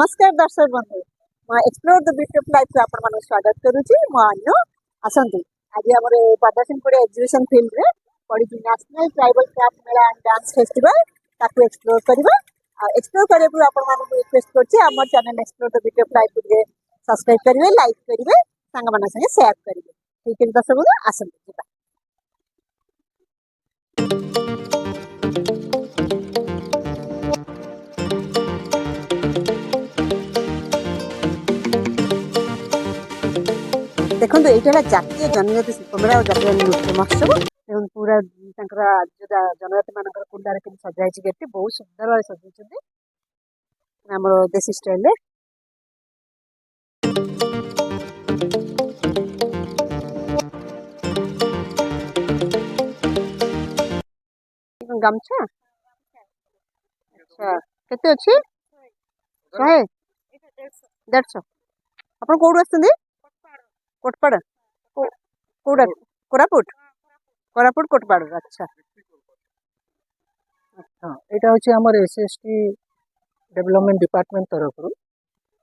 नमस्कार दर्शक बंधु मैं एक्सप्लोर द ब्यूटी लाइफ आपण मान स्वागत करुच्ची अनु आसतु आज आम प्रदर्शनपुर एग्जिबिशन फील्ड रे पड़ी national tribal craft Mela and dance festival ताकू एक्सप्लोर करवा एक्सप्लोर करने को आपण मान रिक्वेस्ट करछि हमर channel explore the beauty life रे सब्सक्राइब करिवे लाइक करिवे संग मान संगे शेयर करिवे ठीक है दर्शक बंधु आसतु जिबा देखो ये जातीय जनजाति शिल्पमेला और जातीय नृत्य महोत्सव एवं पूरा जनजाति मान कुंडार के सजाई गेट बहुत सुंदर भाव सजाई आम देसी स्टाइल गामछा अच्छा केते अच्छी 150 आप कौट आस कोटपाड़ कौड़ा कोरापुट कोरापुट कोटपाड़ अच्छा हाँ यहाँ हूँ आम एसएसटी डेवलपमेंट डिपार्टमेंट तरफ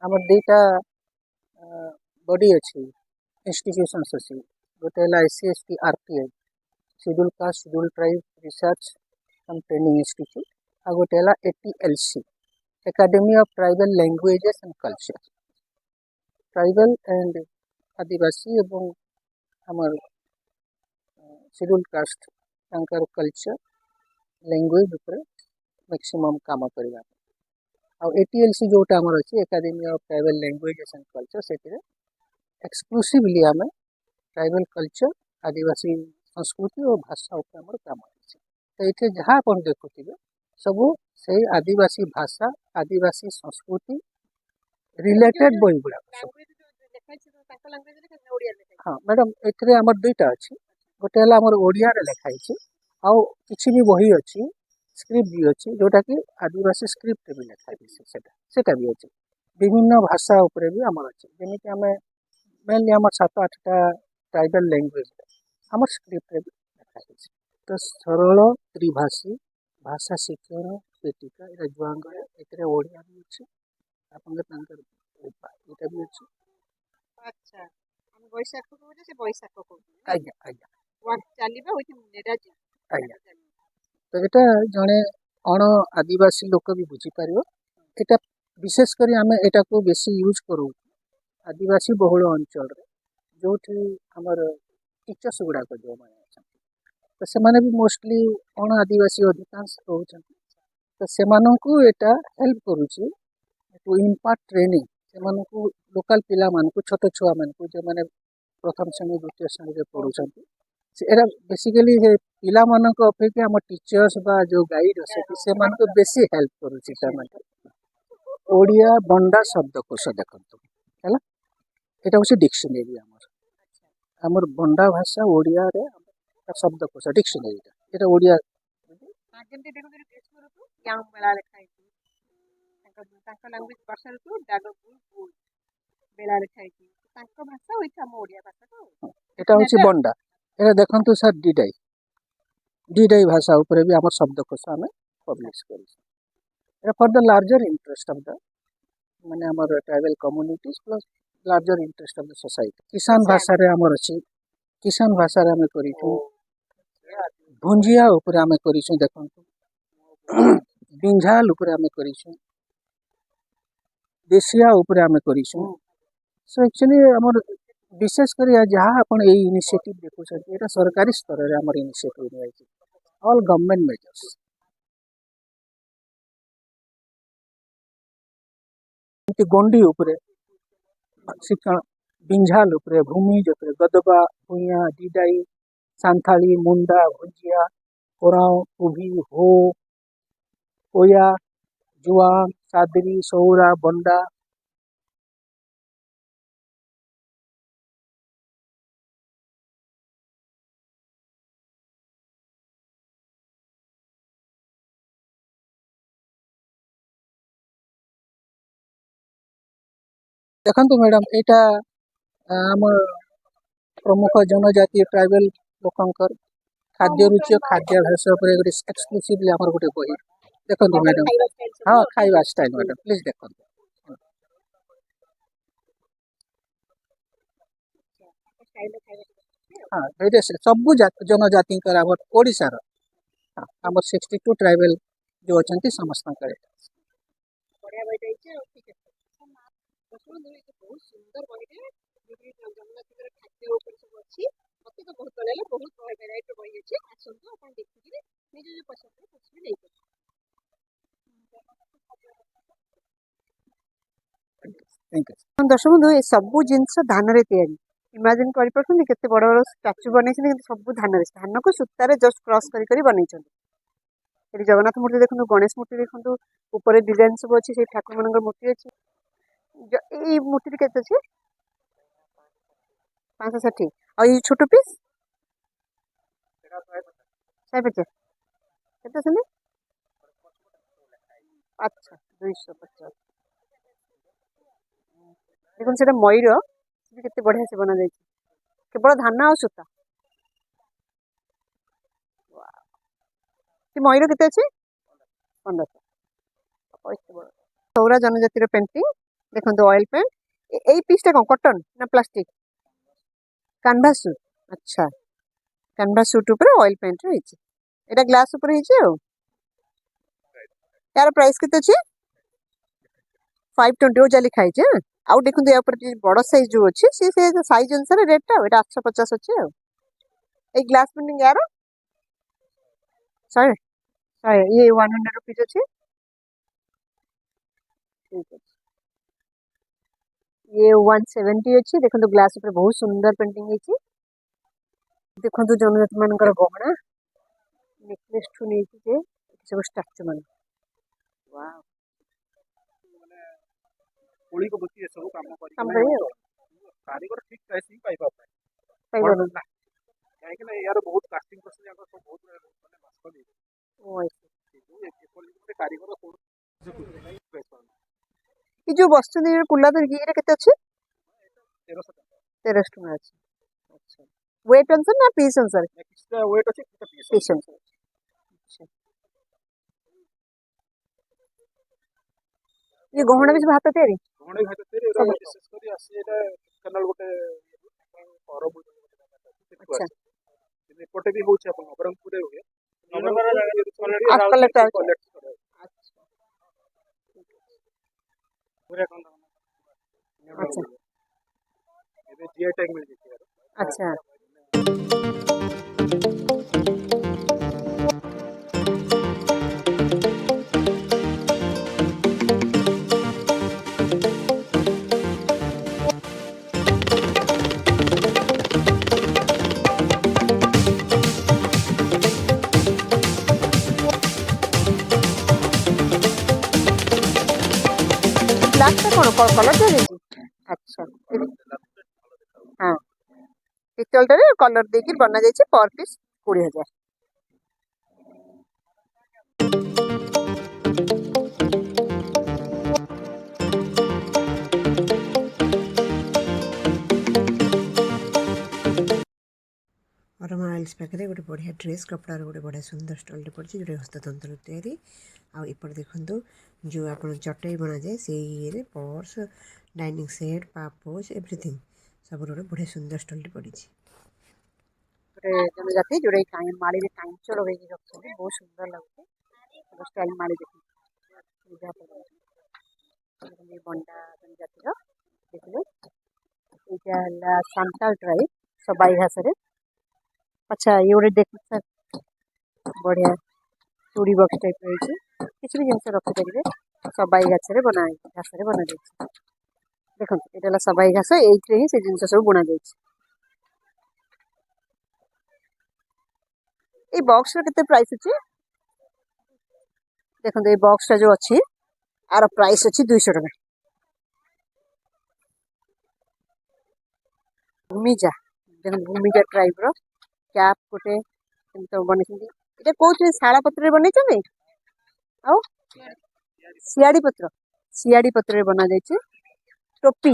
आम दुईटा बॉडी अच्छी इंस्टीट्यूशंस अच्छी गोटे ICSP RTI schedule caste schedule tribe research and training institute आ गोटे ATLC academy of tribal languages and culture tribal and आदिवासी एवं आमर शेड्यूल कास्ट तांकर कल्चर लैंग्वेज ऊपर मैक्सिमम काम करवा आ ATLC जोटा आमर अच्छी academy of tribal languages and culture से एक्सक्लूसिवली आम ट्राइबल कल्चर आदिवासी संस्कृति और भाषा ऊपर आमर काम तो ये जहाँ आप देखुए सब से आदिवासी भाषा आदिवासी संस्कृति रिलेटेड बही गुड़ा हाँ मैडम एथे आम दुईटा अच्छी गोटे आमर ओडिया लिखाई आउ किसी भी बही अच्छी स्क्रिप्ट भी अच्छी जोटा कि आदिवासी स्क्रिप्ट भी लिखाई भी अच्छी विभिन्न भाषा उपरे भी आमर अच्छी जमीक आम मेनली आम 7-8टा ट्राइबल लैंग्वेज आम स्क्रिप्ट भी लिखाई तो सरल त्रिभाषी भाषा शिक्षण पेटिका ये जुआंग ए ओडिया भी अच्छी आपटा भी अच्छी अच्छा हम बैसाख को से बैसाख को आज्ञा आज्ञा वर्क चलीबा होय नेराजी आज्ञा तो एटा जने अण आदिवासी लोक भी बुझी पारियो एटा विशेष करी आमे एटा को बेसी यूज करू आदिवासी बहुल अंचल रे जोठी हमर टीचर्स गुडा को जो माने तो से माने भी मोस्टली अण आदिवासी अधिकांश रहउछन तो से मानन को एटा हेल्प करूची टू इम्पार्ट ट्रेनिंग से लोकल पिला मान को छोट छुआ मान को जो माने प्रथम श्रेणी द्वितीय श्रेणी रे पढुछन एरा बेसिकली हे पिला मान को अपेक्षा हम टीचर्स बा जो गाइड से मान को बेसी हेल्प करूची त माने ओडिया बंडा शब्दकोश देखंतु हैला एटा होसी डिक्शनरी हमर बंडा भाषा ओडिया रे शब्दकोश डिक्शनरी एटा ओडिया जेंति देखो टेस्ट करू तो याम बेला लिखाई तांका लैंग्वेज भाषा तो डागो बेला लिखाई तांका भाषा होई हम ओडिया भाषा तो एटा होसी बंडा एटा देखंतु सर डीडाई भाषा ऊपर भी हमर शब्दकोश हमें पब्लिश करी एटा for the larger interest of the माने हमर tribal communities plus larger interest of the society किसान भाषा रे हमर अछि किसान भाषा रे हमें करी छु भुंजिया ऊपर हमें करी छु देखंतु बिंझाल ऊपर हमें करी छु देशिया ऊपर हमें करी छु सो एक्चुअली हमर विशेष कर जहाँ अपन ए इनिशिएटिव देखु ये सरकारी स्तर रे हमर इनिशिएटिव रही ऑल गवर्नमेंट मेजर्स गोंडी ऊपर शिक्षण बिंझाल ऊपर भूमिज ऊपर गदबा भूया डिडाई सांथाली मुंडा भुजिया कोराव कुभी हो कोया जुआन सादरी सौरा बंडा देखंतु मैडम एटा आम प्रमुख जनजातीय ट्राइबल लोकंकर खाद्य रुचि और खाद्याभ्यास एक्सक्लूसिवली गोटे बही देखो मैडम हाँ खाଇବା स्टाइल मैडम प्लीज देखो स्टाइल खाଇବା हाँ भेरियस सब जनजाति ओडिशार आम 62 ट्राइबल जो अच्छा समस्त बढ़िया बहिटे ହେଇଛି ଆଉ ठीक ଅଛି ଦେଖନ୍ତୁ ଏ ବହୁତ ସୁନ୍ଦର ବହିଟେ ଯୋଉଠି ଜଗନ୍ନାଥଙ୍କର ଖାଦ୍ୟ ଉପରେ ସବୁ ଅଛି ମତେ ତ ବହୁତ ଭଲ ଲାଗିଲା ବହୁତ ଭେରାଇଟିର ବହି ଅଛି ଆସନ୍ତୁ ଆପଣ ଦେଖିକିରି ନିଜ ନିଜ ପସନ୍ଦର ପସନ୍ଦ ନେଇପାରିବେ थैंक दर्शक बंधु ये सब जिनस धान रे तैयारी इमेजिन कर पारछन केते बड़ बड़ स्टैच्यू बनैछन किंतु सब धान रे धान को सूता रे जस्ट क्रॉस करी करी बनैछन एटी जगन्नाथ मूर्ति देखंतु गणेश मूर्ति देखंतु ऊपर डिजाइन सब अछि से ठाकुर मनकर मूर्ति अछि ए मूर्ति केते अछि 560 और ये छोटो पीस 150 केते सुनी अच्छा 250 देखो से मयूर केते बढ़िया से बना जाए केवल धान आ सूता मयूर केते अच्छे 1500 सौरा जनजातिर पेंटिंग देखो ऑयल पेंट यही पीसटा कौन कॉटन ना प्लास्टिक कैनवास सूट अच्छा कैनवास सूट ऊपर ऑयल पेंट रही एटा ग्लास ऊपर रही यार प्राइस केते अच्छे 520 ओ जाली खाई छे आउ देखो या ऊपर बड़ साइज जो अच्छे से साइज अनुसार रेटटा एटा 850 अच्छे ए ग्लास पेंटिंग यार 100 ये 100 रुपीज अच्छे ठीक है ये 170 अच्छे देखो ग्लास ऊपर बहुत सुंदर पेंटिंग है देखो जनजाति मानकर गहना नेकलेस ठू नहीं जे सब स्टैच्यू मान वाओ कोली को बच्ची सब काम काम करी करिए कारीगर ठीक प्राइस ही पाई पाए पाइबो ना काहे कि यार बहुत कास्टिंग करछ या सब बहुत माने मास्क दे ओ से कारीगर को ये जो वस्तु नहीं कुल्ला तो ये केते अच्छे 1300 1300 टका अच्छे अच्छा वेट अनुसार ना पीस अनुसार किसका वेट আছে কিটা পিস पीस अनुसार अच्छा ये गहना भी सब हाथ तैयारी গহণে ভাই তেরে এরা বিশেষ করে আসে এটা কানাল গোটে পরব अच्छा কিন্তু এপটে भी होछ আপন নবরঙ্গপুরে हुए आज कलेक्ट कलेक्ट करे अच्छा पूरा कौन अच्छा ये जीआई टैग मिल गई यार अच्छा ब्लैक का कौन कलर दे देजी अच्छा हाँ पिस्तल रे कलर देकी बना जाइए पर पीस 20000 और माइल्स पाखे गोटे बढ़िया ड्रेस कपड़ार गोटे बढ़िया सुंदर स्टॉल पड़ी जो हस्ततंत्र तैयारी आपर देखो जो आप चटई बना जाए से ये पर्स डाइनिंग सेट पापोच एवरीथिंग सब गोटे बढ़िया सुंदर स्टॉल पड़ी जनजाति जोड़े माड़ी में कांच लगे रखते बहुत सुंदर लगुचे स्टाइल माड़ी देखिए बंडा जनजातिर देखिए यहाँ सांताल ट्राइब सबाई घास अच्छा ये गोटे देख बढ़िया चूड़ी बक्स टाइप रही किसी भी जिन रखिपारे सबाई घास बना देखो ये सबाई घास ये से जिन सब बुना ये बॉक्स केते प्राइस अच्छे देखो ये बॉक्स जो अच्छी यार प्राइस अच्छी 200 टका भूमिजा देखो भूमिजा ट्राइब रो कैप गोटे बन कौन शाला पत्र बन सियाड़ी पत्र बना जाए टोपी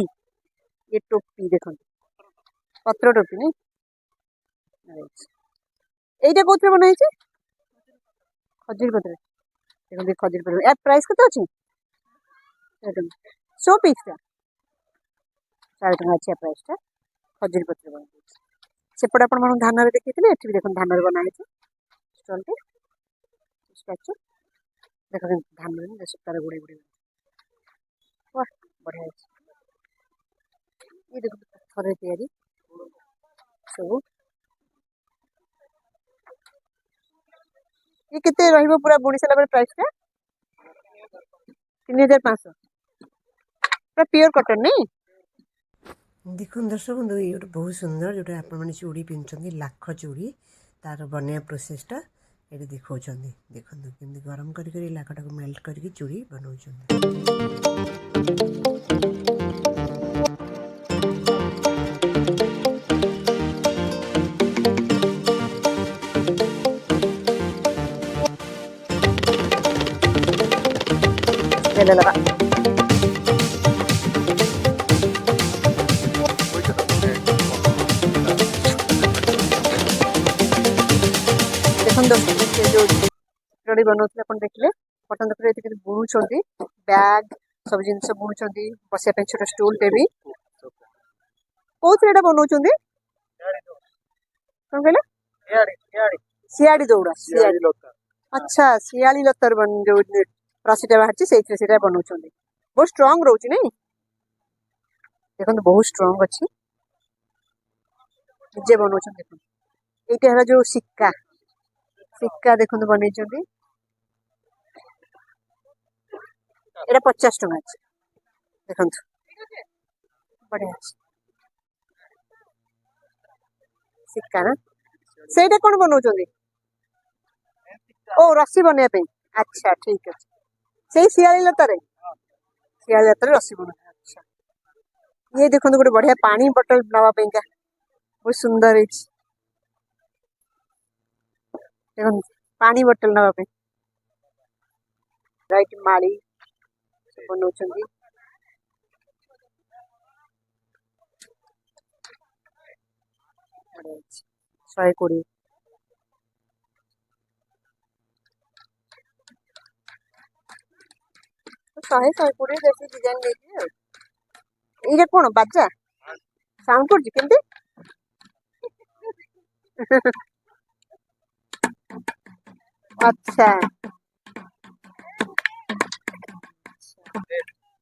ये टोपी देखो पत्र टोपी नहीं यहीटा कौन बनाई खजुरी पत्र देखो खजुरी पत्र यार प्राइस कत अच्छी 100 पीस 4 टका अच्छी प्राइसटा खजुरी पत्र बना सेपटे आपण मन धान रे देखिथिले एठी भी देखन धान रे बना है स्टॉल टे स्ट्रक्चर देखो धान रे दे सुतार गुडी गुडी वाह बढ़िया है ये देखो पत्थर तैयारी सब ये कितने रहिबो पूरा बुणी साला बेले प्राइस टा 3500 पूरा प्योर कॉटन नहीं देखो दर्शक बंधु ये गोटे बहुत सुंदर जोटा आपण चूड़ी पिंधुଛନ୍ତି लाख चूड़ी तार बनया प्रोसेसटा ये देखो देखो केमती गरम करी लाखटा को मेल्ट करके चूड़ी बनाउछନ୍ତି ले लगा देखन दोस्तों से जो चित्रड़ी बनौଥିଲେ अपन देखले बटन देखले एते कि बुणुछंती बैग सब जिंस बुणुछंती बसिया पे छोटा स्टूल टे भी कोथि एटा बनौछंती कोन कहले सियाड़ी दौड़ा सियाड़ी अच्छा सियाड़ी लतर बन जो रसीटा बाहर से सेटा बनौछंती बहुत स्ट्रांग रहउची नहीं देखन बहुत स्ट्रांग अछि जे बनौछंती देखन एटा हला जो सिक्का सिक्का देखो बन एटा 50 टका देखो बढ़िया सिक्का ना सेटा कौन बनाउछंती ओ रस्सी बनया पे अच्छा ठीक है से सियाली लतारे रस्सी बना अच्छा ये देखो गोटे बढ़िया पानी बोतल नवा पे बहुत सुंदर है देखो पानी बोतल नवा पे राइट माली बनाउछंती बढ़िया 120 120 जैसे डिजाइन देखिए ये कौन बाजा साउंड कर केमती अच्छा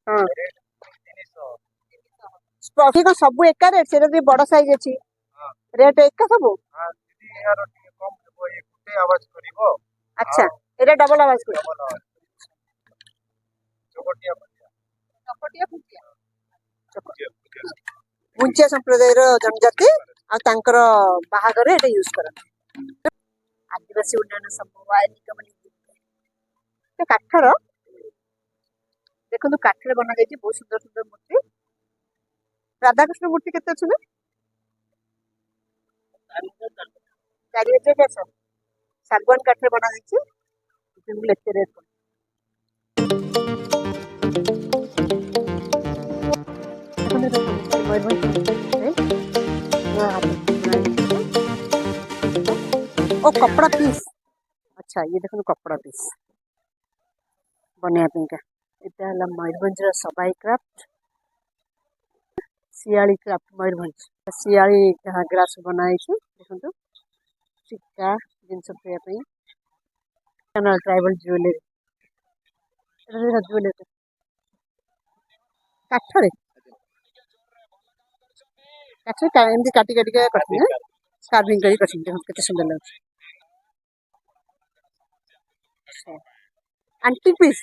हाँ ट्रॉफी को सब एका रेट से बड़ साइज अच्छी रेट एका सब अच्छा एटा डबल आवाज कर मुंचिया संप्रदाय जनजाति आंकर बाहागर एटा यूज करन आदिवासी उन्नयन समवाय निगम काठर देखो काठर बना जाइए बहुत सुंदर सुंदर मूर्ति राधाकृष्ण मूर्ति केते अछि 4000 सागवान काठर बना जाइए लेते रेट ओ कपड़ा पीस अच्छा ये देखो कपड़ा पीस बनया पिंका एटा हला मयूरभंज सबाई क्राफ्ट सियाली क्राफ्ट मयूरभंज सियाली ग्रास बनाई देखो सिक्का जिनस ट्राइबल ज्वेलरी ज्वेलरी काठरे एमती काटी काटी कटिंग कार्विंग करी कटिंग देखो केते सुंदर लगछ आंटी पीस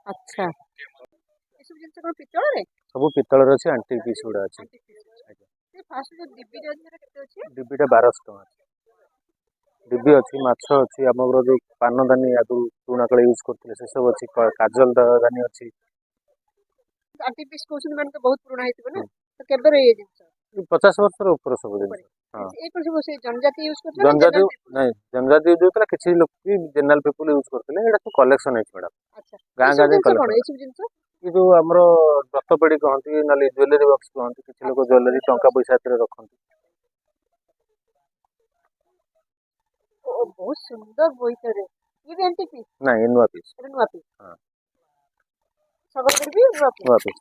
अच्छा ये सब जिनस कोन पितळ रे सब पितल रे अछि आंटी पीस गुडा अछि ये फास्ट जो डिब्बी जो केते अछि डिब्बीटा 1200 टका डिब्बी अछि माछ अछि हमर जो पानदानी आदु पुना कळे यूज करथिले से सब अछि काजल दानी अछि आंटी पीस कोसन मन तो बहुत पुराना हेतिबो ना तो केबे रे ये जिनस 50 वर्ष रो ऊपर सब दिन हां एक वर्ष से जनजाति यूज करथिले जनजाति नहीं जनजाति यूज होतला किछि लोक भी जनरल पीपल यूज करथिले एटा तो कलेक्शन है मैडम अच्छा गां गां दे कलेक्शन ये सब जिनस ये जो हमरो रत्तपेडी कहंती नली ज्वेलरी बॉक्स कहंती किछि लोक ज्वेलरी टंका पैसा तरे रखंती ओ बहुत सुंदर बोइते रे ये भी एंटीक पीस नहीं नुवा पीस এটা नुवा पीस हां सब कर भी नुवा पीस नुवा पीस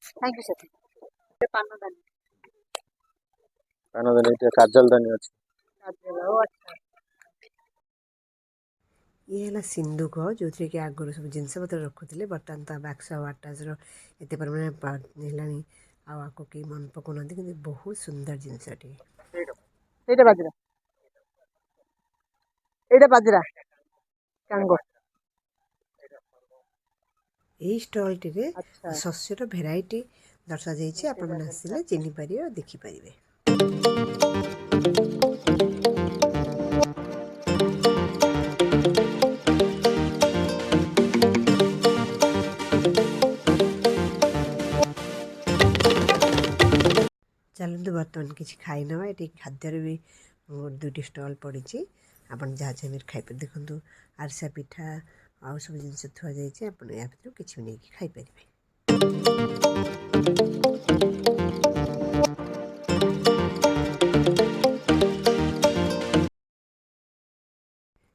थैंक यू सर। पानदानी ପାନଦାନୀ ଏଇଟା କାଜଲଦାନୀ ଅଛି। अच्छा ଇଏ ହେଲା ସିନ୍ଦୁକ ଯେଉଁଥିରେ କି ଆଗରୁ ସବୁ ଜିନିଷପତ୍ର ରଖୁଥିଲେ ବର୍ତ୍ତମାନ ତା ବାକ୍ସ ଆଉ ଆଟାଚର ଏତେ ପରିମାଣରେ ହେଲାଣି ଆଉ ଆକୁ କେହି ମନେ ପକାଉନାହାନ୍ତି କିନ୍ତୁ ବହୁତ ସୁନ୍ଦର ଜିନିଷଟିଏ। ଏଇଟା ବାଜରା କାଙ୍ଗ ଏହି ଷ୍ଟଲ୍ଟିରେ अच्छा ଶସ୍ୟର ଭେରାଇଟି ଦର୍ଶାଯାଇଛି, ଆପଣମାନେ ଆସିଲେ ଚିହ୍ନିପାରିବେ ଆଉ ଦେଖିପାରିବେ। ଚାଲନ୍ତୁ ବର୍ତ୍ତମାନ କିଛି ଖାଇନେବା। ଏଠି ଖାଦ୍ୟର ବି ଦୁଇଟି ଷ୍ଟଲ୍ ପଡ଼ିଛି, ଆପଣ ଯାହା ଚାହିଁବେ ଖାଇପାରିବେ। ଦେଖନ୍ତୁ ଆରିସା ପିଠା ଆଉ ସବୁ ଜିନିଷ ଥୁଆଯାଇଛି, ଆପଣ ୟା ଭିତରୁ କିଛି ବି ନେଇକି ଖାଇପାରିବେ।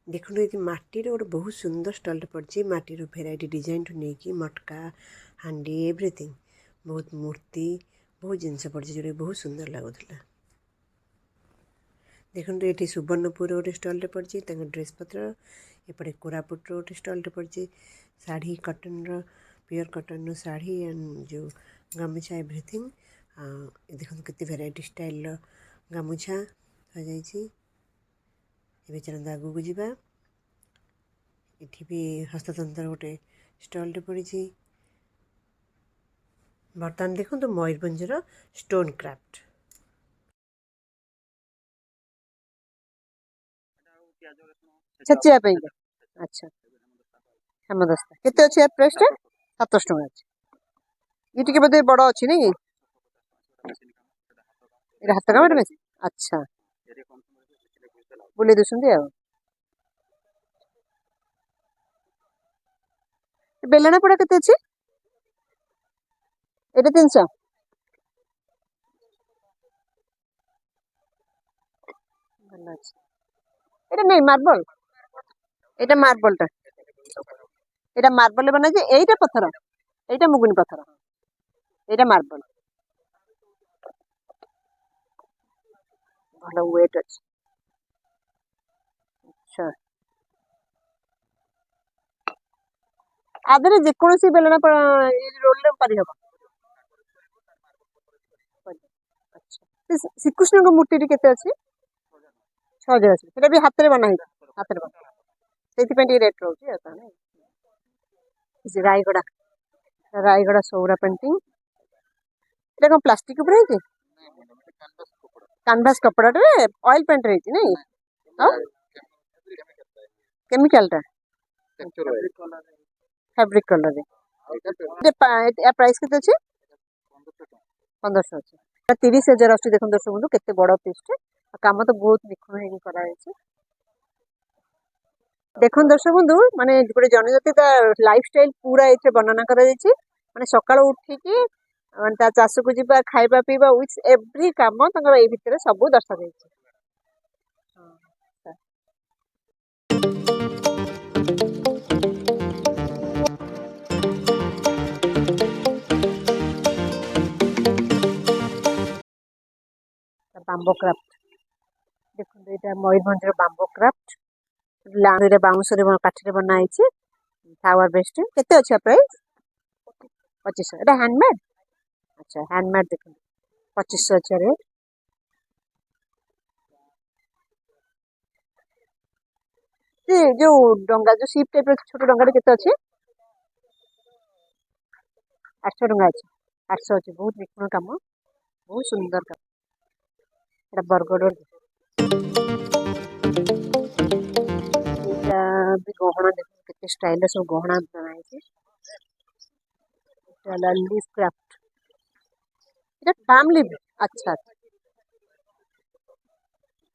ଦେଖନ୍ତୁ ଏଠି ମାଟିର ଗୋଟେ ବହୁତ ସୁନ୍ଦର ଷ୍ଟଲ୍ଟେ ପଡ଼ିଛି। ମାଟିର ଭେରାଇଟି ଡିଜାଇନ୍ଠୁ ନେଇକି ମଟକା, ହାଣ୍ଡି, ଏଭ୍ରିଥିଙ୍ଗ, ବହୁତ ମୂର୍ତ୍ତି, ବହୁତ ଜିନିଷ ପଡ଼ିଛି ଯେଉଁଟାକି ବହୁତ ସୁନ୍ଦର ଲାଗୁଥିଲା। ଦେଖନ୍ତୁ ଏଠି ସୁବର୍ଣ୍ଣପୁର ଗୋଟେ ଷ୍ଟଲ୍ଟେ ପଡ଼ିଛି, ତାଙ୍କ ଡ୍ରେସ୍ ପତ୍ର। ଏପଟେ କୋରାପୁଟର ଗୋଟେ ଷ୍ଟଲ୍ଟେ ପଡ଼ିଛି, ଶାଢ଼ୀ କଟନ୍ର, ପିଓର କଟନ୍ର ଶାଢ଼ୀ ଆଣ୍ଡ ଯେଉଁ ଗାମୁଛା ଏଭ୍ରିଥିଙ୍ଗ। ଦେଖନ୍ତୁ କେତେ ଭେରାଇଟି ଷ୍ଟାଇଲ୍ର ଗାମୁଛା ଥୁଆଯାଇଛି। ଏବେ ଚାଲନ୍ତୁ ଆଗକୁ ଯିବା। ଏଠି ବି ହସ୍ତତନ୍ତ୍ର ଗୋଟେ ଷ୍ଟଲ୍ଟେ ପଡ଼ିଛି। ବର୍ତ୍ତମାନ ଦେଖନ୍ତୁ ମୟୂରଭଞ୍ଜର ଷ୍ଟୋନ୍ କ୍ରାଫ୍ଟ। छेचिया पे अच्छा हेमदस्ता केते अछि या प्राइस टा 700 टका अछि। ये टिके बदे बड़ अछि नै एटा हाथ काम में अच्छा बुले दुसंदी आ बेलना पड़ा केते अछि एटा 300 भल अछि एटा नै मार्बल एटा मार्बल टा एटा मार्बल बना जे एटा पत्थर एटा मुगुनी पत्थर एटा मार्बल भल वेट अछि अच्छा आदरे जे कोनोसी बेलना रोल ले पारि हबो अच्छा श्रीकृष्ण को मूर्ति टी केते अछि 6000 अछि सेटा भी हाथ रे बना है हाथ रे बना सेति पे रेट रहउची आता नै रायगड़ा रायगड़ा सौरा पेंटिंग एटा को प्लास्टिक ऊपर है कि कैनवास कपड़ा रे ऑयल पेंट रही नै हां केमिकल टा फैब्रिक कलर रे या प्राइस केते अछि 1500 अछि 30000 अछि देखन दर्शक बंधु केते बड़ पीस टे काम तो बहुत निखुण हे करा है देखन दर्शक बंधु माने गोटे जनजाति ता लाइफस्टाइल पूरा एथे वर्णना करा जायछि माने सकाळ उठी की ता चाष को जीवा खाइबा पीबा विथ एवरी काम तंगर ए भितर सब दर्शा जायछि बाम्बो क्राफ्ट देखो एटा मयूरभंज बाम्बो क्राफ्ट लांग रे बाउंस रे काठ रे बना आइछि फ्लावर बेस्ट केते अछि प्राइस 2500 एटा हैंडमेड अच्छा हैंडमेड देखो 2500 अछि रे जे जो डंगा जो शिप टाइप रे छोटो डंगा रे केते अछि 800 डंगा अछि 800 अछि बहुत निखुण काम बहुत सुंदर काम एटा बरगड एटा भी गहना देखो केते स्टाइल सब गहना बनाई छै एटा लीफ क्राफ्ट एटा फैमिली अच्छा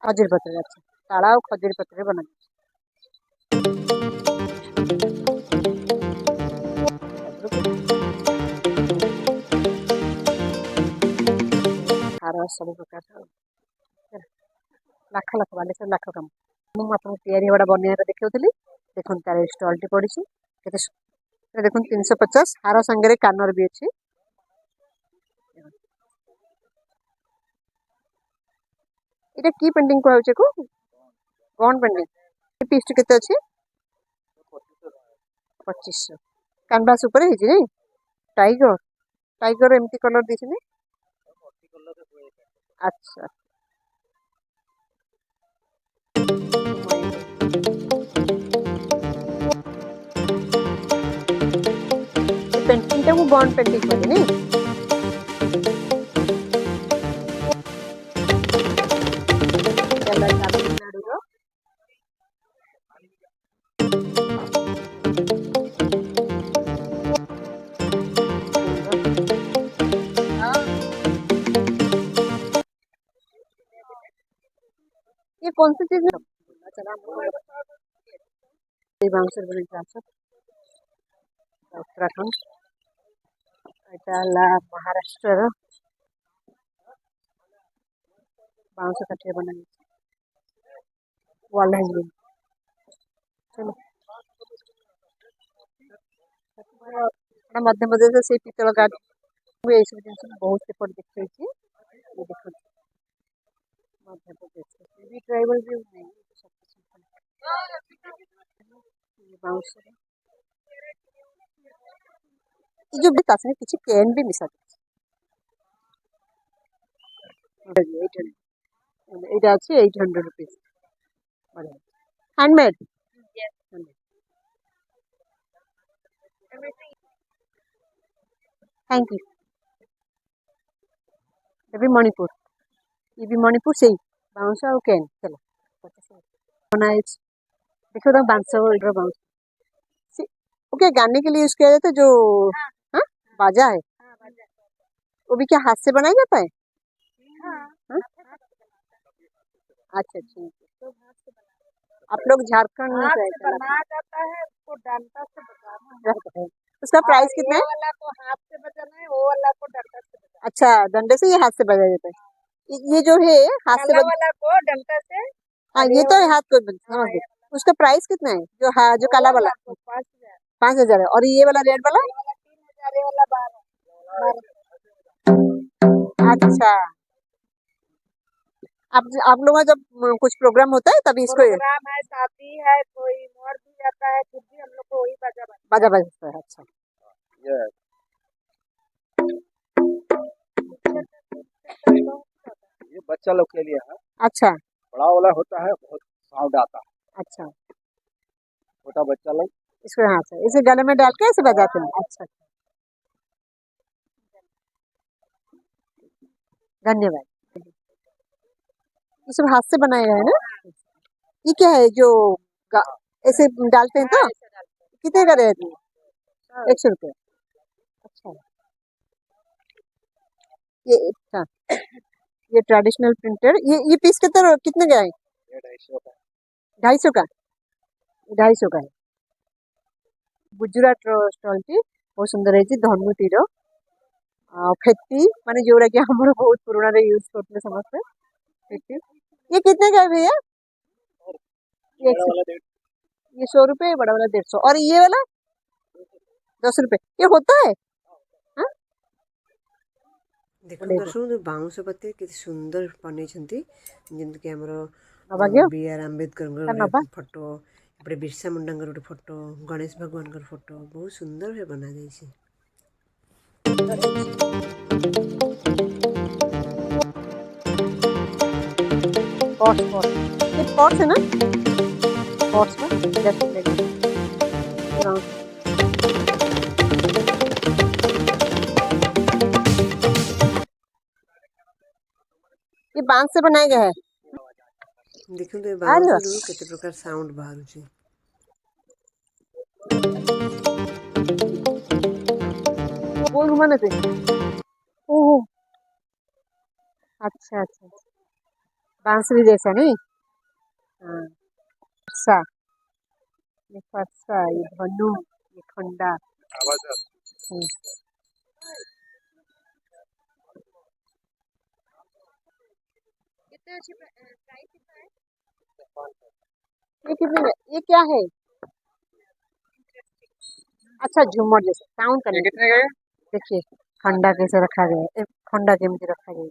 खजूर पत्र अच्छा ताला और खजूर पत्र बना हार सब प्रकार लाख लाख बालेश्वर लाख काम ମୁଁ ଆପଣଙ୍କୁ ତିଆରି ହେବାଟା ବନେଇବାଟା ଦେଖାଉଥିଲି ଦେଖନ୍ତୁ ତାର ଷ୍ଟଲ୍ଟି ପଡ଼ିଛି କେତେ ଦେଖନ୍ତୁ 350 ହାର ସାଙ୍ଗରେ କାନର ବି ଅଛି এটা কি পেন্টিং করা কো গন পেন্টিং এই পিসটি কেতে আছে 2500 ক্যানভাস উপরে ହେଇଛି ନାଇଁ টাইগর এমতি কলর ଦେଇଛି ନାଇଁ আচ্ছা पेंटिंग को गन पेंटिंग करे नहीं तमिलनाडु ये कौन सी चीज है चला बाउंसर बने उत्तराखंड এটা হলো মহারাষ্ট্রের বাউন্স কাঠিয়ে বানানো ওয়াল হ্যাঙ্গিং চলো मध्य मध्य से पितल गाड़ी ये सब जिन बहुत पेपर देखते ये देख मध्य प्रदेश भी ट्राइबल भी नहीं सब बाउंस ये जो बेता है किसी कैन भी मिसा এটা আছে 800 রুপিস হ্যান্ডমেড थैंक यू ये भी मणिपुर से ही बाउंस और कैन चलो बनाए देखो तो बांस इधर बाउंस ओके गाने के लिए यूज किया जाता है जो हाँ बाजा है वो भी क्या हाथ से बनाया जाता है हाँ? अच्छा ठीक है आप लोग झारखंड में से बनाया जाता है उसको डंडा से बजाना है। उसका प्राइस कितना ये है वाला को हाथ से बजाना है, वो वाला को डंडा से बजाना अच्छा डंडे से ये हाथ से बजाया जाता है ये जो है हाथ है। से काला वाला को डंडा से हाँ ये तो हाथ को समझ गए उसका प्राइस कितना है जो हाँ जो काला वाला को 5000, 5000 है और ये वाला रेड वाला ये वाला 3000, ये वाला 12। अच्छा आप लोगों का जब कुछ प्रोग्राम होता है तभी इसको प्रोग्राम है, शादी है, कोई मर भी जाता है, फिर भी हम लोग को वही बजा बाजा बजता है अच्छा ये बच्चा लोग के लिए है, अच्छा बड़ा वाला होता है बहुत साउंड आता है, अच्छा छोटा बच्चा लोग इसको यहाँ से इसे गले में डाल के ऐसे बजाते हैं अच्छा धन्यवाद ये सब हाथ से बनाए गए हैं ना ये क्या है जो ऐसे डालते हैं तो कितने का रेट 100 रुपये अच्छा ये अच्छा ये ट्रेडिशनल प्रिंटर ये पीस कितने का है 250 का 250 का है गुजरात स्टॉल टी बहुत सुंदर है धनुटीर फेती माने जोड़ा कि हमारे बहुत पुराना रे यूज करते समझते फेती ये कितने का है भैया ये 100 रुपये बड़ा वाला 150 और ये वाला 10 रुपये ये होता है देखो दर्शक बाउंस पत्ते केते सुंदर बनेछंती जेंति कि हमरो नवाग्य बी.आर. आंबेडकर नवा फोटो एपटे बिरसा मुंडा फोटो गणेश भगवान फोटो बहुत सुंदर भाবে बना जाइए ये पॉट्स है ना पॉट्स में जैसे लगे ये बांस से बनाया गया है देखो तो बाउंस केते प्रकार साउंड बाहर छी गोल घुमाने से ओह अच्छा अच्छा बांसुरी जैसा नहीं हाँ फरसा ये फरसा ये धनु ये खंडा ये कितने में ये क्या है अच्छा झूमर जैसे साउंड करने कितने का है? देखिए खंडा कैसे रखा गया है खंडा केमती रखा गया है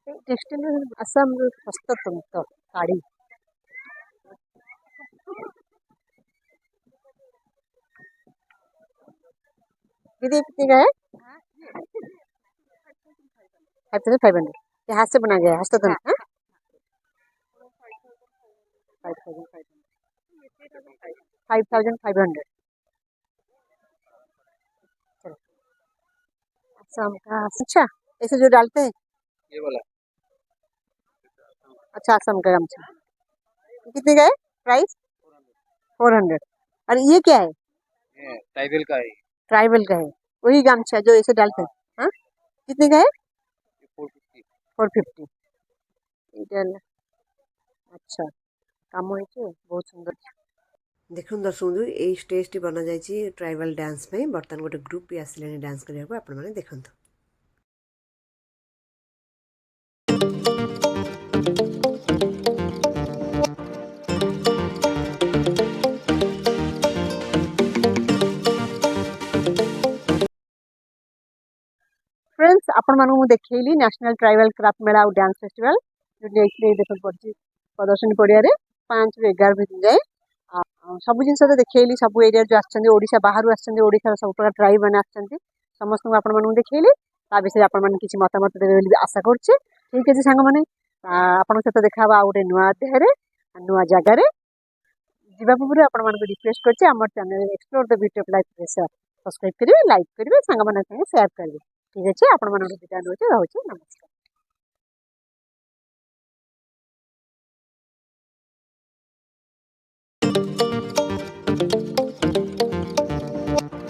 टेक्सटाइल आसाम हस्ततंत्र साड़ी दीदी कितने का है 5500 ये हाथ से बना गया है हस्ततंत्र 5500 आसाम का अच्छा ऐसे जो डालते हैं ये वाला अच्छा आसाम का गमछा कितने का है प्राइस 400 और ये क्या है ये टाइबल का है ट्राइबल का है वही गमछा जो ऐसे डालते हैं हाँ कितने का है 450 450 अच्छा काम होइছে बहुत सुंदर देखो दर्शक बंधु ये स्टेजटी बना जाइए ट्राइबल डांस में बर्तमान गोटे ग्रुप भी आसिले डांस करने को आपण मैंने देखु फ्रेंड्स आपण मानू देखली नेशनल ट्राइबल क्राफ्ट मेला और डांस फेस्टिवल जो देख पड़ी प्रदर्शनी पड़िया 5 ରୁ 11 भितर जाए सब जिन देखली सब एरिया जो आसा बाहर आसार सब प्रकार ट्राइब मैंने समस्त आपण देखली ता विषय आपण मैंने किसी मतामत देवे बोली आशा करछे ठीक है सांग मैंने आपण सहित देखा आ गोटे नुआ अध्याय नुआ जगार जीवा पूर्व आपण मानक रिक्वेस्ट करछे हमर channel explore the beauty of life subscribe करेंगे लाइक करेंगे सांग मैंने शेयर करेंगे ठीक है आपण मानक विदा नउछे रहउछे नमस्कार।